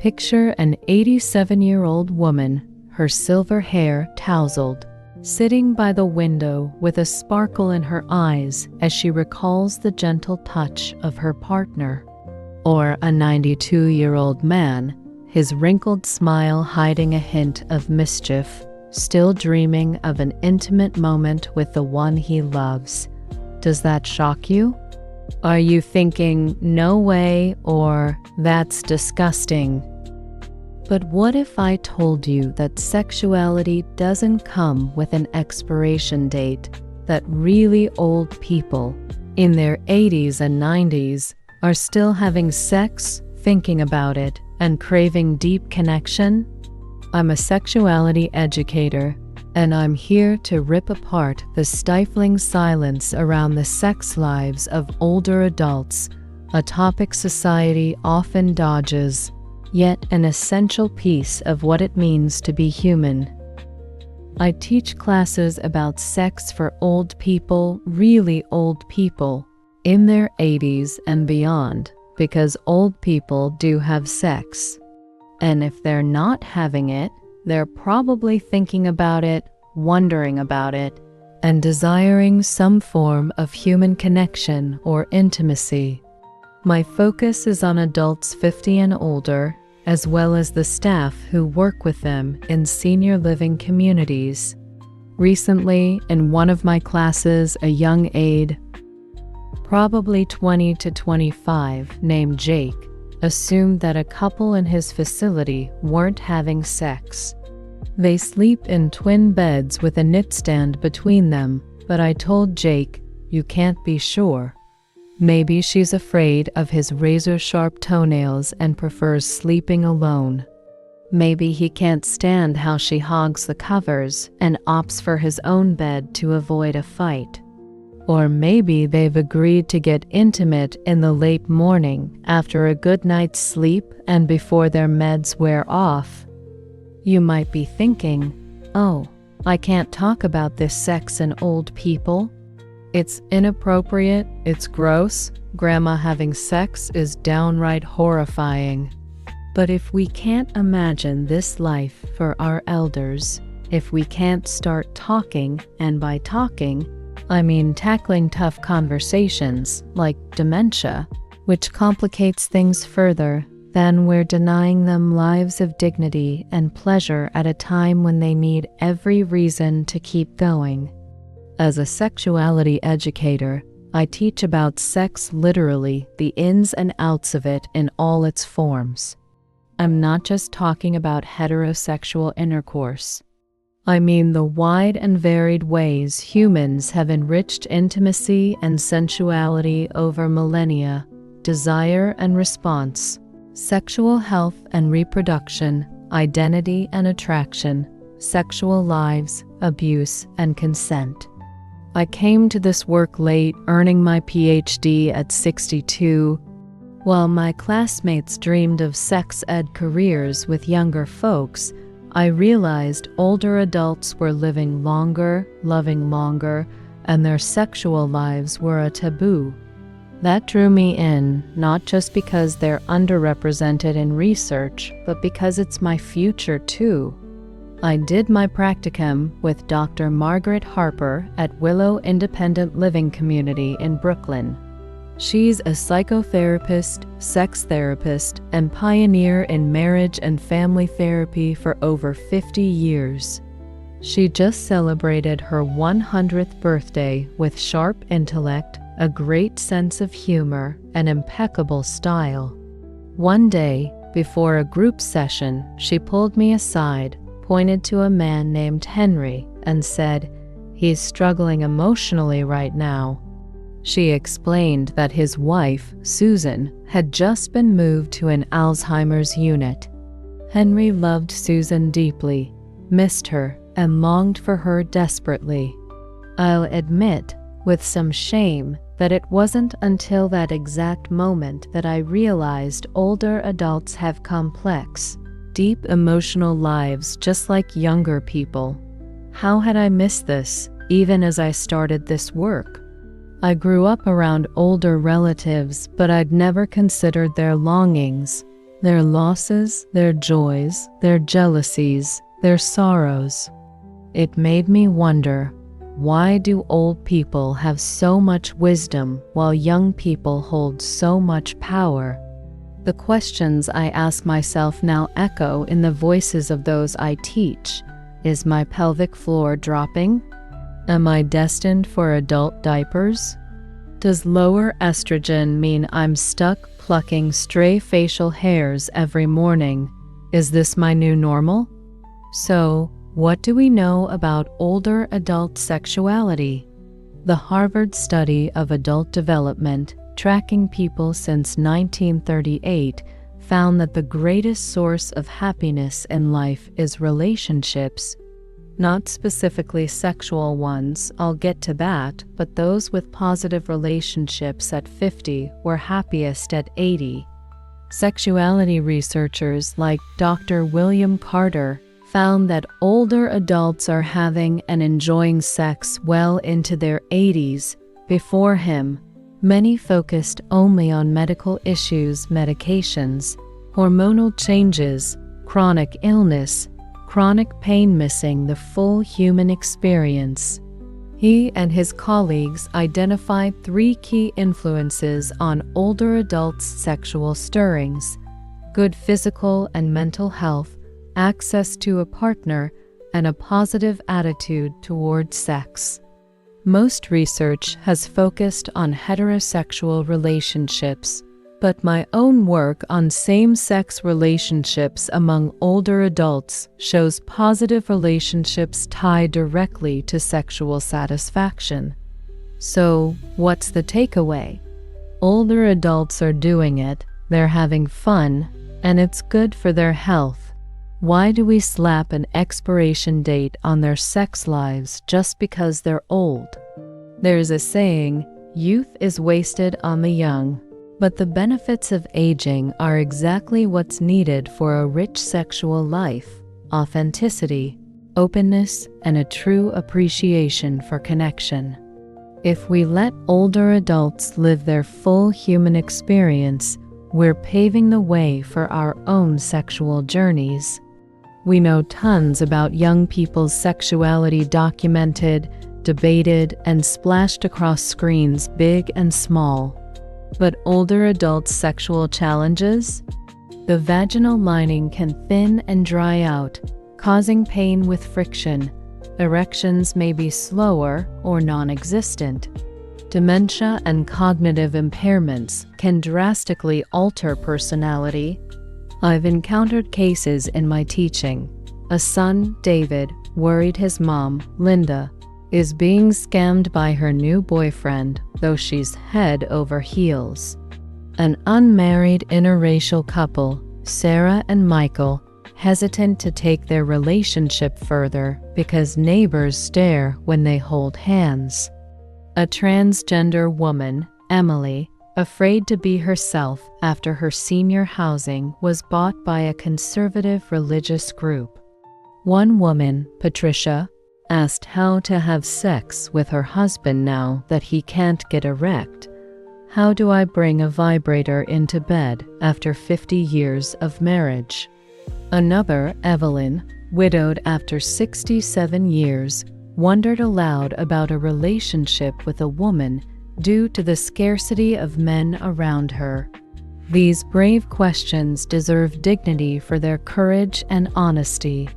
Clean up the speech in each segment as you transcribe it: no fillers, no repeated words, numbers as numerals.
Picture an 87-year-old woman, her silver hair tousled, sitting by the window with a sparkle in her eyes as she recalls the gentle touch of her partner. Or a 92-year-old man, his wrinkled smile hiding a hint of mischief, still dreaming of an intimate moment with the one he loves. Does that shock you? Are you thinking, no way, or that's disgusting? But what if I told you that sexuality doesn't come with an expiration date, that really old people, in their 80s and 90s, are still having sex, thinking about it, and craving deep connection? I'm a sexuality educator, and I'm here to rip apart the stifling silence around the sex lives of older adults, a topic society often dodges, yet an essential piece of what it means to be human. I teach classes about sex for old people, really old people, in their 80s and beyond, because old people do have sex. And if they're not having it, they're probably thinking about it, wondering about it, and desiring some form of human connection or intimacy. My focus is on adults 50 and older, as well as the staff who work with them in senior living communities. Recently, in one of my classes, a young aide, probably 20 to 25, named Jake, assumed that a couple in his facility weren't having sex. They sleep in twin beds with a nightstand between them, but I told Jake, you can't be sure. Maybe she's afraid of his razor-sharp toenails and prefers sleeping alone. Maybe he can't stand how she hogs the covers and opts for his own bed to avoid a fight. Or maybe they've agreed to get intimate in the late morning after a good night's sleep and before their meds wear off. You might be thinking, oh, I can't talk about this sex in old people. It's inappropriate, it's gross, grandma having sex is downright horrifying. But if we can't imagine this life for our elders, if we can't start talking, and by talking, I mean tackling tough conversations like dementia, which complicates things further, then we're denying them lives of dignity and pleasure at a time when they need every reason to keep going. As a sexuality educator, I teach about sex literally, the ins and outs of it in all its forms. I'm not just talking about heterosexual intercourse. I mean the wide and varied ways humans have enriched intimacy and sensuality over millennia, desire and response, sexual health and reproduction, identity and attraction, sexual lives, abuse, and consent. I came to this work late, earning my PhD at 62, while my classmates dreamed of sex ed careers with younger folks. I realized older adults were living longer, loving longer, and their sexual lives were a taboo. That drew me in, not just because they're underrepresented in research, but because it's my future too. I did my practicum with Dr. Margaret Harper at Willow Independent Living Community in Brooklyn. She's a psychotherapist, sex therapist, and pioneer in marriage and family therapy for over 50 years. She just celebrated her 100th birthday with sharp intellect, a great sense of humor, and impeccable style. One day, before a group session, she pulled me aside, pointed to a man named Henry, and said, "He's struggling emotionally right now." She explained that his wife, Susan, had just been moved to an Alzheimer's unit. Henry loved Susan deeply, missed her, and longed for her desperately. I'll admit, with some shame, that it wasn't until that exact moment that I realized older adults have complex, deep emotional lives just like younger people. How had I missed this, even as I started this work? I grew up around older relatives, but I'd never considered their longings, their losses, their joys, their jealousies, their sorrows. It made me wonder, why do old people have so much wisdom while young people hold so much power? The questions I ask myself now echo in the voices of those I teach. Is my pelvic floor dropping? Am I destined for adult diapers? Does lower estrogen mean I'm stuck plucking stray facial hairs every morning? Is this my new normal? So, what do we know about older adult sexuality? The Harvard study of adult development, tracking people since 1938, found that the greatest source of happiness in life is relationships. Not specifically sexual ones, I'll get to that, but those with positive relationships at 50 were happiest at 80. Sexuality researchers like Dr. William Carter found that older adults are having and enjoying sex well into their 80s. Before him, many focused only on medical issues, medications, hormonal changes, chronic illness, chronic pain, missing the full human experience. He and his colleagues identified 3 key influences on older adults' sexual stirrings: good physical and mental health, access to a partner, and a positive attitude toward sex. Most research has focused on heterosexual relationships, but my own work on same-sex relationships among older adults shows positive relationships tie directly to sexual satisfaction. So, what's the takeaway? Older adults are doing it, they're having fun, and it's good for their health. Why do we slap an expiration date on their sex lives just because they're old? There's a saying, youth is wasted on the young. But the benefits of aging are exactly what's needed for a rich sexual life: authenticity, openness, and a true appreciation for connection. If we let older adults live their full human experience, we're paving the way for our own sexual journeys. We know tons about young people's sexuality, documented, debated, and splashed across screens big and small. But older adults' sexual challenges? The vaginal lining can thin and dry out, causing pain with friction. Erections may be slower or non-existent. Dementia and cognitive impairments can drastically alter personality. I've encountered cases in my teaching. A son, David, worried his mom, Linda, is being scammed by her new boyfriend, though she's head over heels. An unmarried interracial couple, Sarah and Michael, hesitant to take their relationship further because neighbors stare when they hold hands. A transgender woman, Emily, afraid to be herself after her senior housing was bought by a conservative religious group. One woman, Patricia, asked how to have sex with her husband now that he can't get erect. How do I bring a vibrator into bed after 50 years of marriage? Another, Evelyn, widowed after 67 years, wondered aloud about a relationship with a woman due to the scarcity of men around her. These brave questions deserve dignity for their courage and honesty.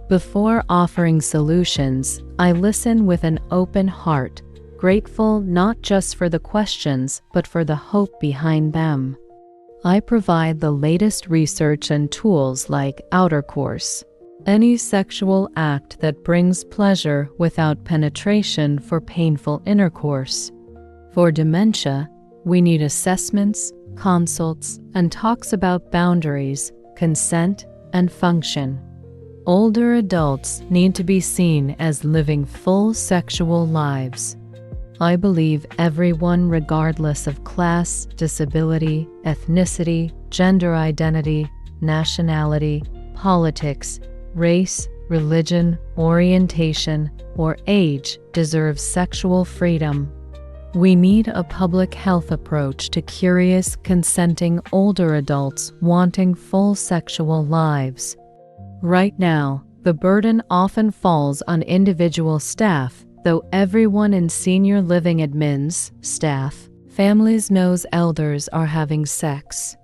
Before offering solutions, I listen with an open heart, grateful not just for the questions, but for the hope behind them. I provide the latest research and tools like outer course, any sexual act that brings pleasure without penetration for painful intercourse. For dementia, we need assessments, consults, and talks about boundaries, consent, and function. Older adults need to be seen as living full sexual lives. I believe everyone, regardless of class, disability, ethnicity, gender identity, nationality, politics, race, religion, orientation, or age, deserves sexual freedom. We need a public health approach to curious, consenting older adults wanting full sexual lives. Right now, the burden often falls on individual staff, though everyone in senior living admins, staff, families knows elders are having sex.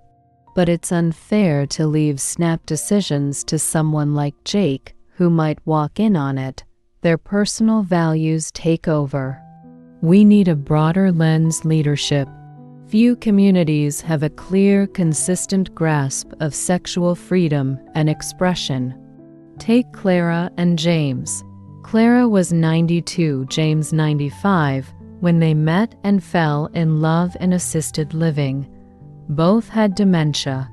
But it's unfair to leave snap decisions to someone like Jake, who might walk in on it. Their personal values take over. We need a broader lens leadership. Few communities have a clear, consistent grasp of sexual freedom and expression. Take Clara and James. Clara was 92, James 95, when they met and fell in love in assisted living. Both had dementia.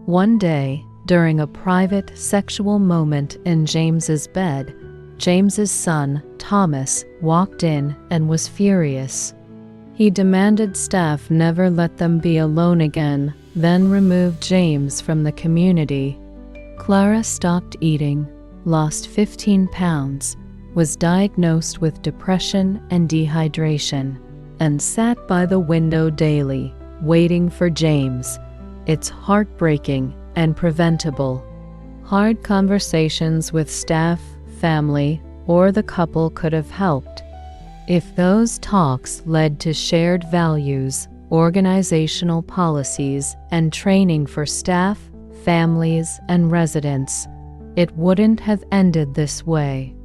One day, during a private sexual moment in James's bed, James's son, Thomas, walked in and was furious. He demanded staff never let them be alone again, then removed James from the community. Clara stopped eating, lost 15 pounds, was diagnosed with depression and dehydration, and sat by the window daily, waiting for James. It's heartbreaking and preventable. Hard conversations with staff, family, or the couple could have helped. If those talks led to shared values, organizational policies, and training for staff, families, and residents, it wouldn't have ended this way.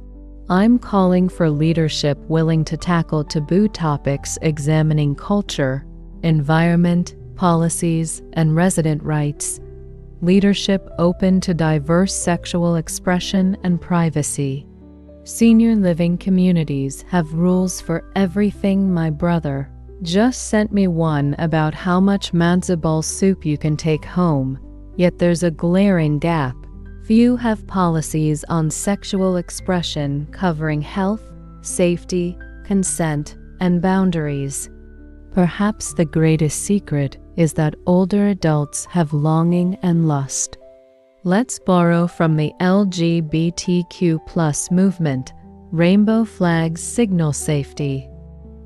I'm calling for leadership willing to tackle taboo topics examining culture, environment, policies, and resident rights. Leadership open to diverse sexual expression and privacy. Senior living communities have rules for everything. My brother just sent me one about how much matzo ball soup you can take home, yet there's a glaring gap. Few have policies on sexual expression covering health, safety, consent, and boundaries. Perhaps the greatest secret is that older adults have longing and lust. Let's borrow from the LGBTQ+ movement. Rainbow flags signal safety.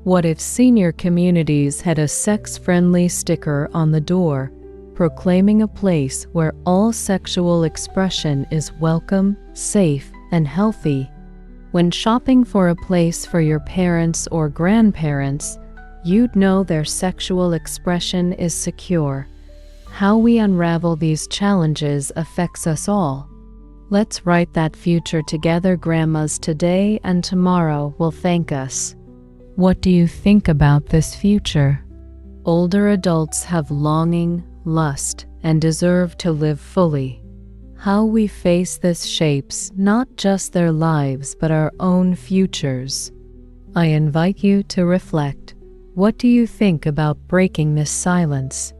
What if senior communities had a sex-friendly sticker on the door, proclaiming a place where all sexual expression is welcome, safe, and healthy? When shopping for a place for your parents or grandparents, you'd know their sexual expression is secure. How we unravel these challenges affects us all. Let's write that future together. Grandmas today and tomorrow will thank us. What do you think about this future? Older adults have longing, lust, and deserve to live fully. How we face this shapes not just their lives but our own futures. I invite you to reflect. What do you think about breaking this silence?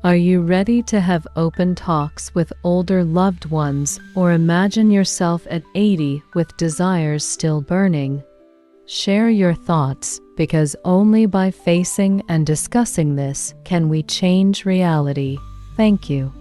Are you ready to have open talks with older loved ones, or imagine yourself at 80 with desires still burning? Share your thoughts, because only by facing and discussing this can we change reality. Thank you.